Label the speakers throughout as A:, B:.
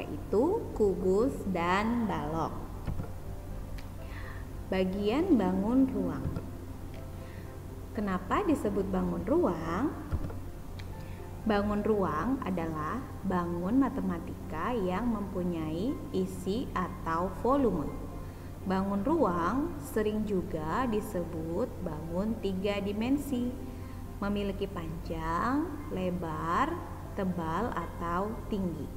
A: yaitu kubus dan balok. Bagian bangun ruang. Kenapa disebut bangun ruang? Bangun ruang adalah bangun matematika yang mempunyai isi atau volume. Bangun ruang sering juga disebut bangun 3 dimensi, memiliki panjang, lebar, tebal, atau tinggi.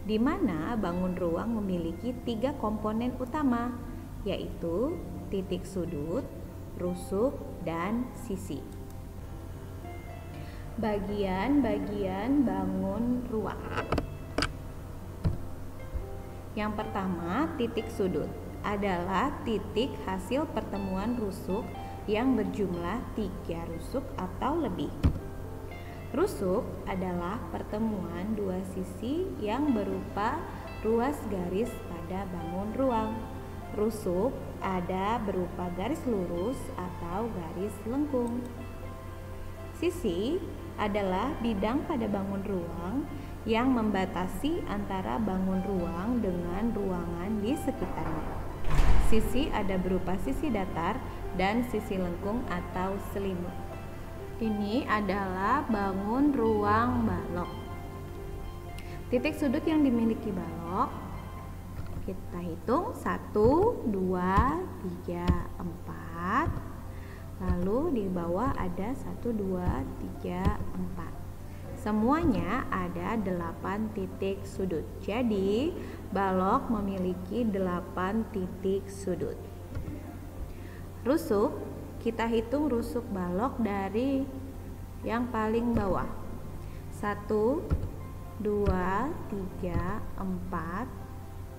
A: Di mana bangun ruang memiliki 3 komponen utama, yaitu titik sudut, rusuk, dan sisi. Bagian-bagian bangun ruang. Yang pertama, titik sudut adalah titik hasil pertemuan rusuk yang berjumlah 3 rusuk atau lebih. Rusuk adalah pertemuan dua sisi yang berupa ruas garis pada bangun ruang. Rusuk ada berupa garis lurus atau garis lengkung. Sisi adalah bidang pada bangun ruang yang membatasi antara bangun ruang dengan ruangan di sekitarnya. Sisi ada berupa sisi datar dan sisi lengkung atau selimut. Ini adalah bangun ruang balok. Titik sudut yang dimiliki balok kita hitung 1, 2, 3, 4. Lalu di bawah ada 1, 2, 3, 4. Semuanya ada 8 titik sudut. Jadi balok memiliki 8 titik sudut. Rusuk, kita hitung rusuk balok dari yang paling bawah. 1, 2, 3, 4.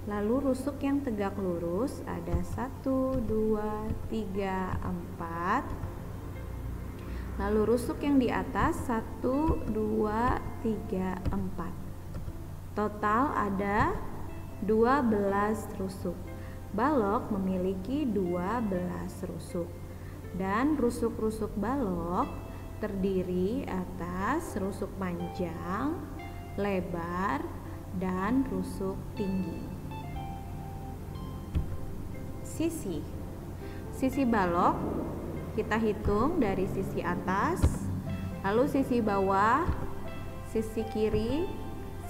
A: Lalu rusuk yang tegak lurus ada 1, 2, 3, 4. Lalu rusuk yang di atas 1, 2, 3, 4. Total ada 12 rusuk. Balok memiliki 12 rusuk. Dan rusuk-rusuk balok terdiri atas rusuk panjang, lebar, dan rusuk tinggi. Sisi balok kita hitung dari sisi atas, lalu sisi bawah, sisi kiri,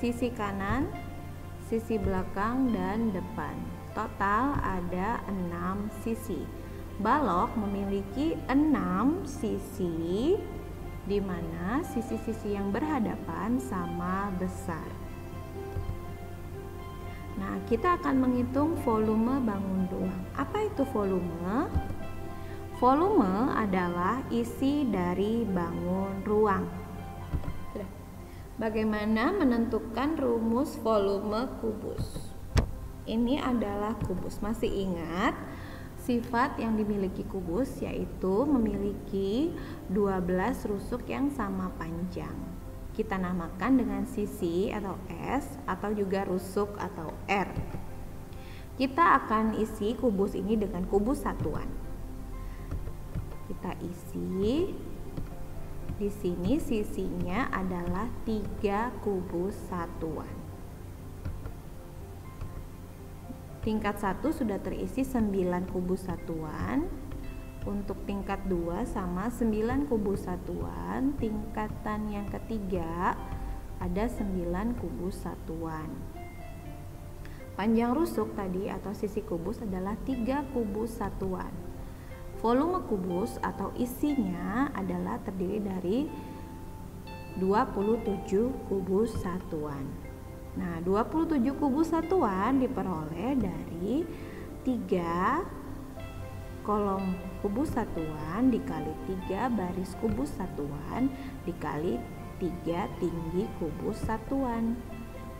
A: sisi kanan, sisi belakang, dan depan. Total ada 6 sisi. Balok memiliki 6 sisi, di mana sisi-sisi yang berhadapan sama besar. Nah, kita akan menghitung volume bangun ruang. Apa itu volume? Volume adalah isi dari bangun ruang. Bagaimana menentukan rumus volume kubus? Ini adalah kubus. Masih ingat sifat yang dimiliki kubus, yaitu memiliki 12 rusuk yang sama panjang. Kita namakan dengan sisi atau S, atau juga rusuk atau R. Kita akan isi kubus ini dengan kubus satuan. Kita isi. Di sini sisinya adalah 3 kubus satuan. Tingkat 1 sudah terisi 9 kubus satuan. Untuk tingkat 2 sama 9 kubus satuan. Tingkatan yang ketiga ada 9 kubus satuan. Panjang rusuk tadi atau sisi kubus adalah 3 kubus satuan. Volume kubus atau isinya adalah terdiri dari 27 kubus satuan. Nah, 27 kubus satuan diperoleh dari 3 kolom kubus satuan dikali 3 baris kubus satuan dikali 3 tinggi kubus satuan.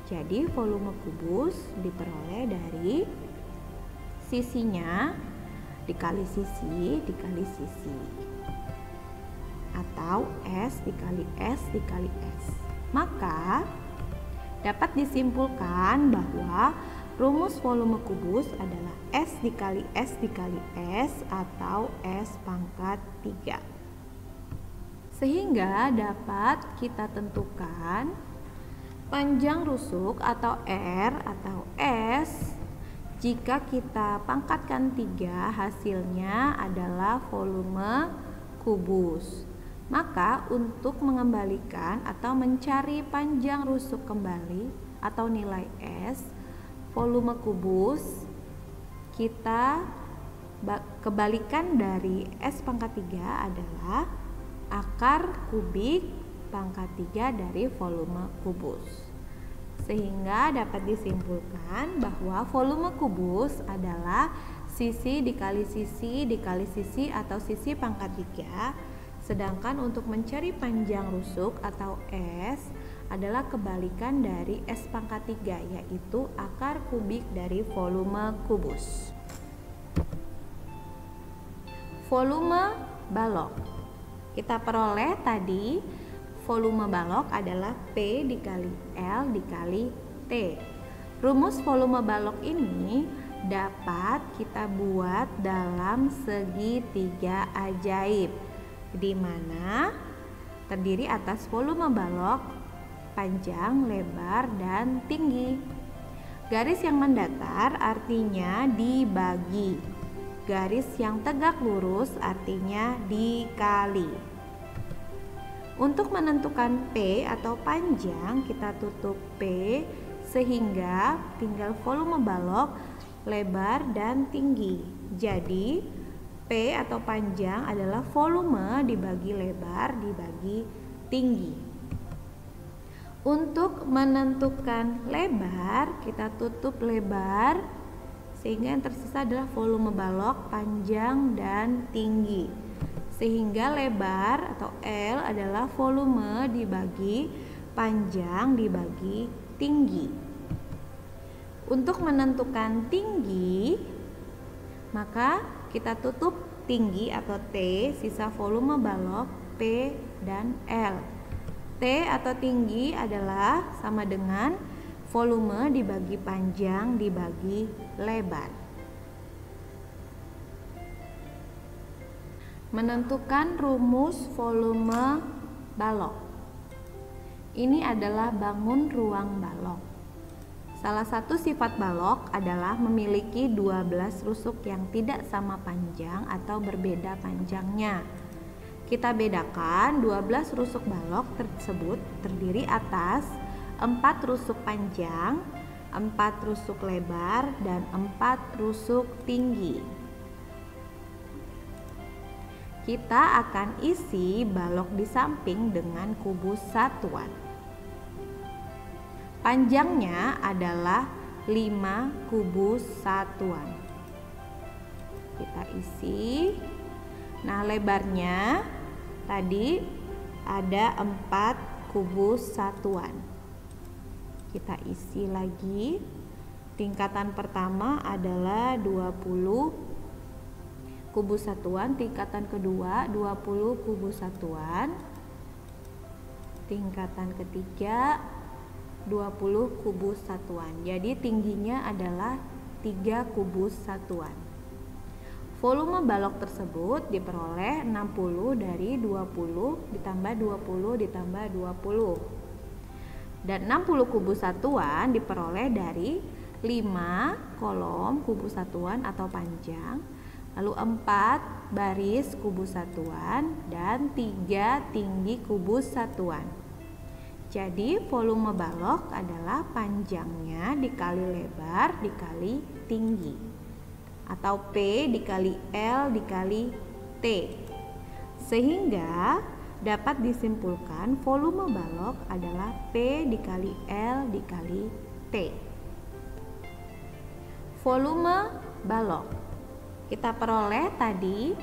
A: Jadi volume kubus diperoleh dari sisinya dikali sisi dikali sisi, atau S dikali S dikali S. Maka dapat disimpulkan bahwa rumus volume kubus adalah S dikali S dikali S atau S pangkat 3. Sehingga dapat kita tentukan Panjang rusuk atau R atau S, jika kita pangkatkan 3, hasilnya adalah volume kubus. Maka untuk mengembalikan atau mencari panjang rusuk kembali atau nilai S, volume kubus, kita kebalikan dari S pangkat 3 adalah akar kubik pangkat 3 dari volume kubus. Sehingga dapat disimpulkan bahwa volume kubus adalah sisi dikali sisi atau sisi pangkat 3. Sedangkan untuk mencari panjang rusuk atau S adalah kebalikan dari S pangkat 3, yaitu akar kubik dari volume kubus. Volume balok. Kita peroleh tadi volume balok adalah P dikali L dikali T. Rumus volume balok ini dapat kita buat dalam segitiga ajaib, di mana terdiri atas volume balok, panjang, lebar, dan tinggi. Garis yang mendatar artinya dibagi. Garis yang tegak lurus artinya dikali. Untuk menentukan P atau panjang, kita tutup P sehingga tinggal volume balok, lebar, dan tinggi. Jadi P atau panjang adalah volume dibagi lebar dibagi tinggi. Untuk menentukan lebar, kita tutup lebar sehingga yang tersisa adalah volume balok, panjang, dan tinggi. Sehingga lebar atau L adalah volume dibagi panjang dibagi tinggi. Untuk menentukan tinggi, maka kita tutup tinggi atau T, sisa volume balok P dan L. T atau tinggi adalah sama dengan volume dibagi panjang dibagi lebar. Menentukan rumus volume balok. Ini adalah bangun ruang balok. Salah satu sifat balok adalah memiliki 12 rusuk yang tidak sama panjang atau berbeda panjangnya. Kita bedakan 12 rusuk balok tersebut terdiri atas 4 rusuk panjang, 4 rusuk lebar, dan 4 rusuk tinggi. Kita akan isi balok di samping dengan kubus satuan. Panjangnya adalah 5 kubus satuan. Kita isi. Nah, lebarnya tadi ada 4 kubus satuan. Kita isi lagi. Tingkatan pertama adalah 20 kubus satuan, tingkatan kedua 20 kubus satuan, tingkatan ketiga 20 kubus satuan. Jadi tingginya adalah 3 kubus satuan. Volume balok tersebut diperoleh 60 dari 20 ditambah 20 ditambah 20. Dan 60 kubus satuan diperoleh dari 5 kolom kubus satuan atau panjang, lalu 4 baris kubus satuan, dan 3 tinggi kubus satuan. Jadi volume balok adalah panjangnya dikali lebar dikali tinggi, atau P dikali L dikali T. Sehingga dapat disimpulkan volume balok adalah P dikali L dikali T. Volume balok. Kita peroleh tadi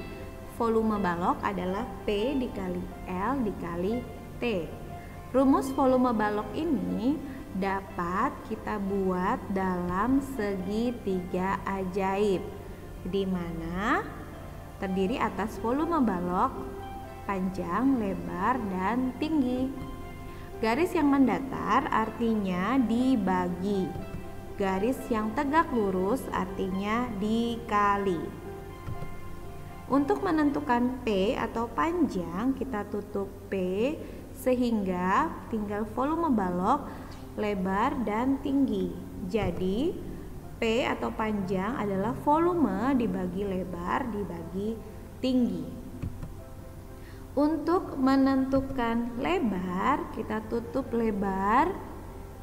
A: volume balok adalah P dikali L dikali T. Rumus volume balok ini dapat kita buat dalam segitiga ajaib, di mana terdiri atas volume balok, panjang, lebar, dan tinggi. Garis yang mendatar artinya dibagi. Garis yang tegak lurus artinya dikali. Untuk menentukan P atau panjang, kita tutup P sehingga tinggal volume balok, lebar, dan tinggi. Jadi, P atau panjang adalah volume dibagi lebar dibagi tinggi. Untuk menentukan lebar, kita tutup lebar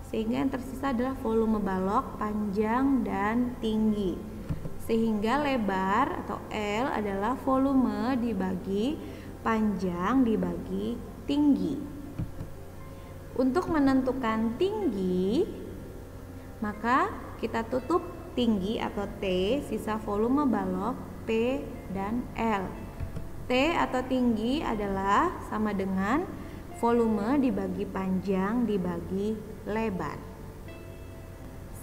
A: sehingga yang tersisa adalah volume balok, panjang, dan tinggi. Sehingga lebar atau L adalah volume dibagi panjang dibagi tinggi. Untuk menentukan tinggi, maka kita tutup tinggi atau T, sisa volume balok P dan L. T atau tinggi adalah sama dengan volume dibagi panjang dibagi lebar.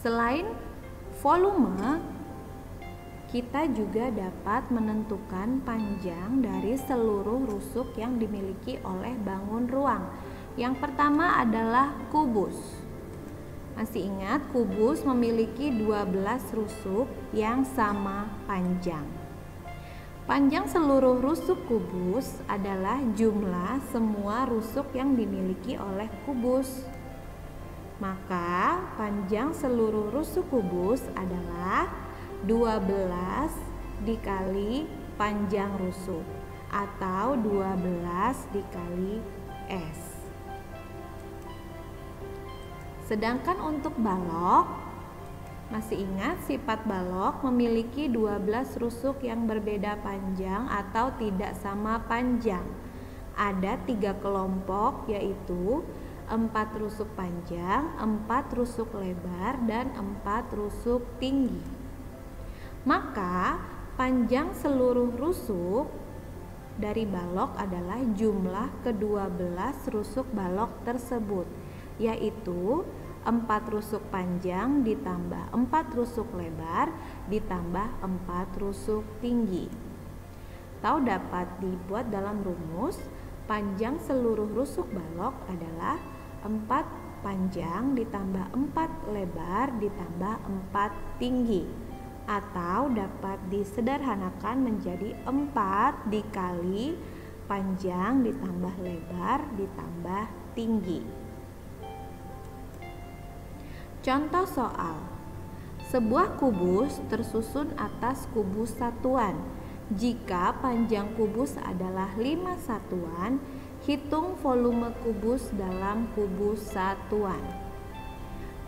A: Selain volume, kita juga dapat menentukan panjang dari seluruh rusuk yang dimiliki oleh bangun ruang. Yang pertama adalah kubus. Masih ingat, kubus memiliki 12 rusuk yang sama panjang. Panjang seluruh rusuk kubus adalah jumlah semua rusuk yang dimiliki oleh kubus. Maka panjang seluruh rusuk kubus adalah 12 dikali panjang rusuk atau 12 dikali S. Sedangkan untuk balok, masih ingat sifat balok memiliki 12 rusuk yang berbeda panjang atau tidak sama panjang. Ada 3 kelompok, yaitu 4 rusuk panjang, 4 rusuk lebar, dan 4 rusuk tinggi. Maka panjang seluruh rusuk dari balok adalah jumlah ke-12 rusuk balok tersebut, yaitu 4 rusuk panjang ditambah 4 rusuk lebar ditambah 4 rusuk tinggi. Atau dapat dibuat dalam rumus, panjang seluruh rusuk balok adalah 4 panjang ditambah 4 lebar ditambah 4 tinggi. Atau dapat disederhanakan menjadi 4 dikali panjang ditambah lebar ditambah tinggi. Contoh soal. Sebuah kubus tersusun atas kubus satuan. Jika panjang kubus adalah 5 satuan, hitung volume kubus dalam kubus satuan.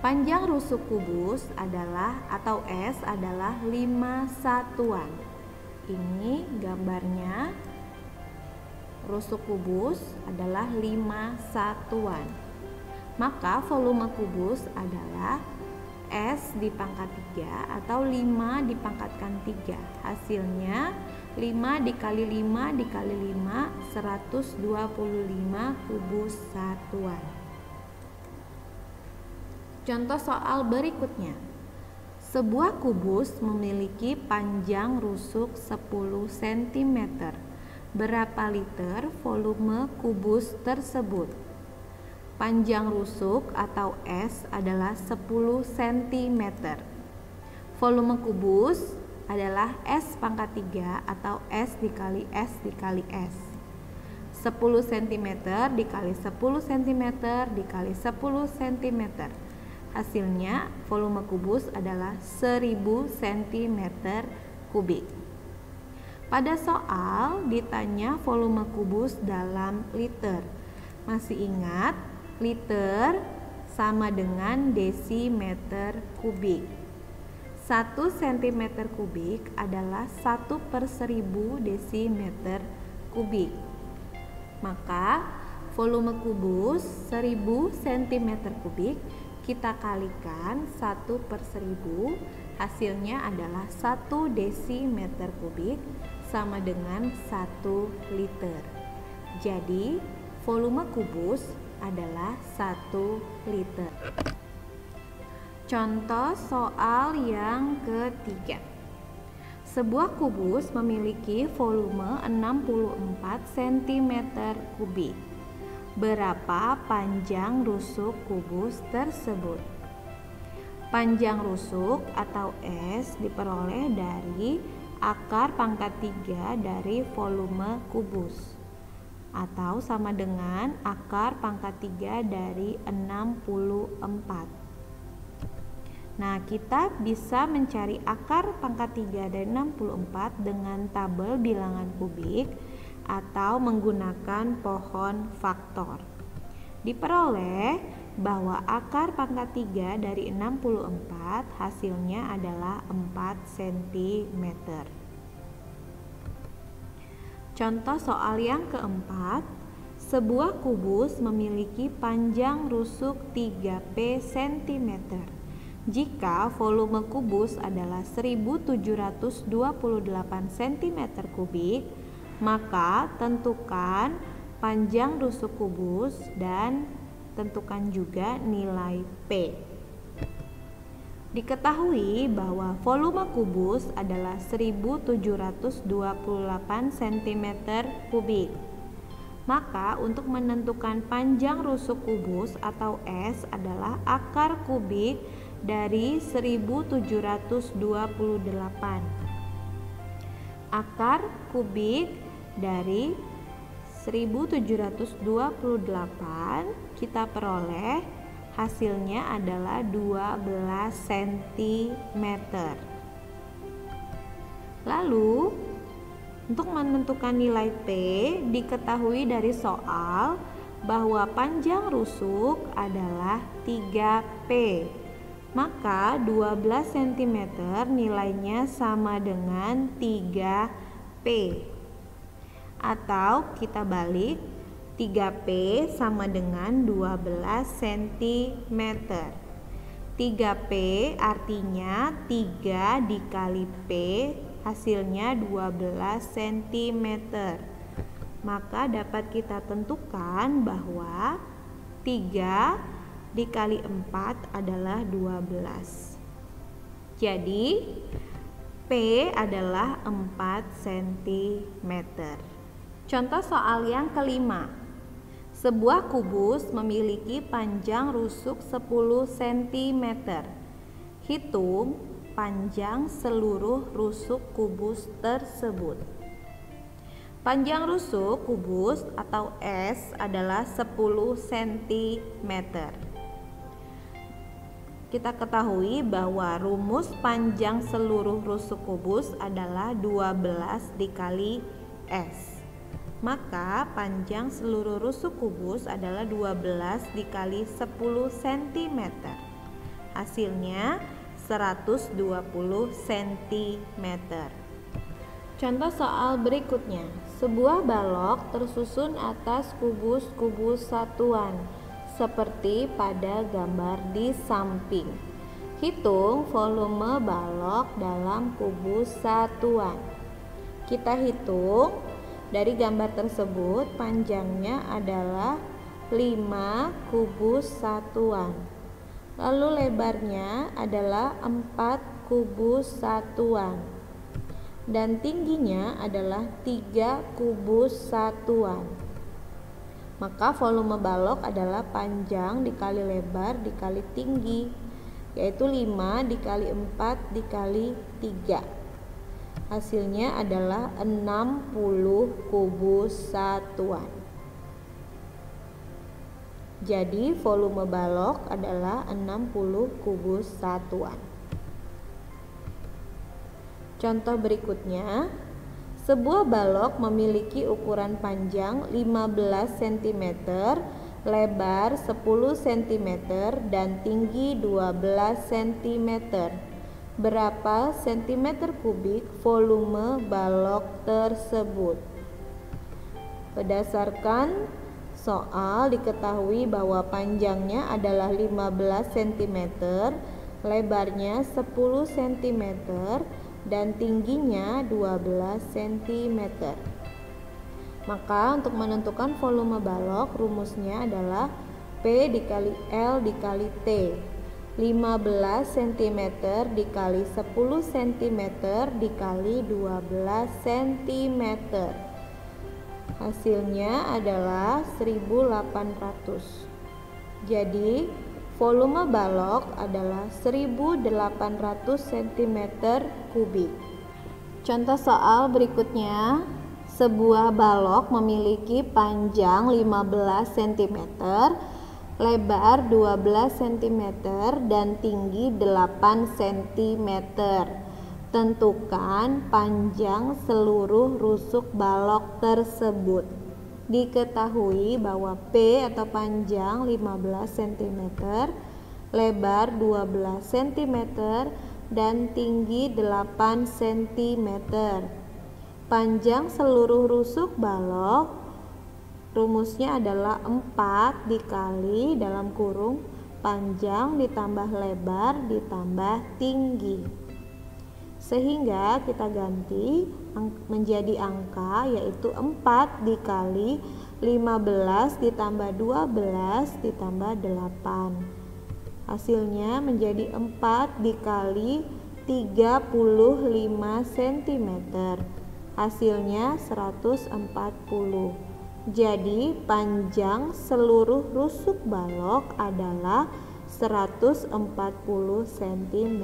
A: Panjang rusuk kubus adalah atau S adalah 5 satuan. Ini gambarnya. Rusuk kubus adalah 5 satuan. Maka volume kubus adalah S dipangkat 3 atau 5 dipangkatkan 3. Hasilnya 5 dikali 5 dikali 5, 125 kubus satuan. Contoh soal berikutnya. Sebuah kubus memiliki panjang rusuk 10 cm. Berapa liter volume kubus tersebut? Panjang rusuk atau S adalah 10 cm. Volume kubus adalah S pangkat 3 atau S dikali S dikali S. 10 cm dikali 10 cm dikali 10 cm. Hasilnya volume kubus adalah 1000 cm kubik. Pada soal ditanya volume kubus dalam liter. Masih ingat? Liter sama dengan desimeter kubik. 1 cm kubik adalah 1/1000 desimeter kubik. Maka volume kubus 1000 cm kubik kita kalikan 1/1000, hasilnya adalah 1 desimeter kubik sama dengan 1 liter. Jadi volume kubus adalah 1 liter. Contoh soal yang ketiga. Sebuah kubus memiliki volume 64 cm kubik. Berapa panjang rusuk kubus tersebut? Panjang rusuk atau S diperoleh dari akar pangkat 3 dari volume kubus. atau sama dengan akar pangkat 3 dari 64. Nah, kita bisa mencari akar pangkat 3 dari 64 dengan tabel bilangan kubik atau menggunakan pohon faktor. Diperoleh bahwa akar pangkat 3 dari 64 hasilnya adalah 4 cm. Contoh soal yang keempat, sebuah kubus memiliki panjang rusuk 3P cm. Jika volume kubus adalah 1728 cm3, maka tentukan panjang rusuk kubus dan tentukan juga nilai P. Diketahui bahwa volume kubus adalah 1728 cm3. Maka untuk menentukan panjang rusuk kubus atau S adalah akar kubik dari 1728. Akar kubik dari 1728 kita peroleh hasilnya adalah 12 cm. Lalu untuk menentukan nilai P, diketahui dari soal bahwa panjang rusuk adalah 3P. Maka 12 cm nilainya sama dengan 3P. Atau kita balik, 3P sama dengan 12 cm. 3P artinya 3 dikali P hasilnya 12 cm. Maka dapat kita tentukan bahwa 3 dikali 4 adalah 12. Jadi P adalah 4 cm. Contoh soal yang kelima. Sebuah kubus memiliki panjang rusuk 10 cm. Hitung panjang seluruh rusuk kubus tersebut. Panjang rusuk kubus atau S adalah 10 cm. Kita ketahui bahwa rumus panjang seluruh rusuk kubus adalah 12 dikali S. Maka panjang seluruh rusuk kubus adalah 12 dikali 10 cm. Hasilnya 120 cm. Contoh soal berikutnya. Sebuah balok tersusun atas kubus-kubus satuan seperti pada gambar di samping. Hitung volume balok dalam kubus satuan. Kita hitung. Dari gambar tersebut panjangnya adalah 5 kubus satuan. Lalu lebarnya adalah 4 kubus satuan. Dan tingginya adalah 3 kubus satuan. Maka volume balok adalah panjang dikali lebar dikali tinggi, yaitu 5 dikali 4 dikali 3. Hasilnya adalah 60 kubus satuan. Jadi volume balok adalah 60 kubus satuan. Contoh berikutnya. Sebuah balok memiliki ukuran panjang 15 cm, lebar 10 cm, dan tinggi 12 cm. Berapa cm kubik volume balok tersebut? Berdasarkan soal diketahui bahwa panjangnya adalah 15 cm, lebarnya 10 cm, dan tingginya 12 cm. Maka untuk menentukan volume balok rumusnya adalah P dikali L dikali T. 15 cm dikali 10 cm dikali 12 cm. Hasilnya adalah 1800. Jadi volume balok adalah 1800 cm3. Contoh soal berikutnya. Sebuah balok memiliki panjang 15 cm, lebar 12 cm, dan tinggi 8 cm. Tentukan panjang seluruh rusuk balok tersebut. Diketahui bahwa P atau panjang 15 cm, lebar 12 cm, dan tinggi 8 cm. Panjang seluruh rusuk balok rumusnya adalah 4 dikali dalam kurung panjang ditambah lebar ditambah tinggi. Sehingga kita ganti menjadi angka, yaitu 4 dikali 15 ditambah 12 ditambah 8. Hasilnya menjadi 4 dikali 35 cm. Hasilnya 140. Jadi panjang seluruh rusuk balok adalah 140 cm.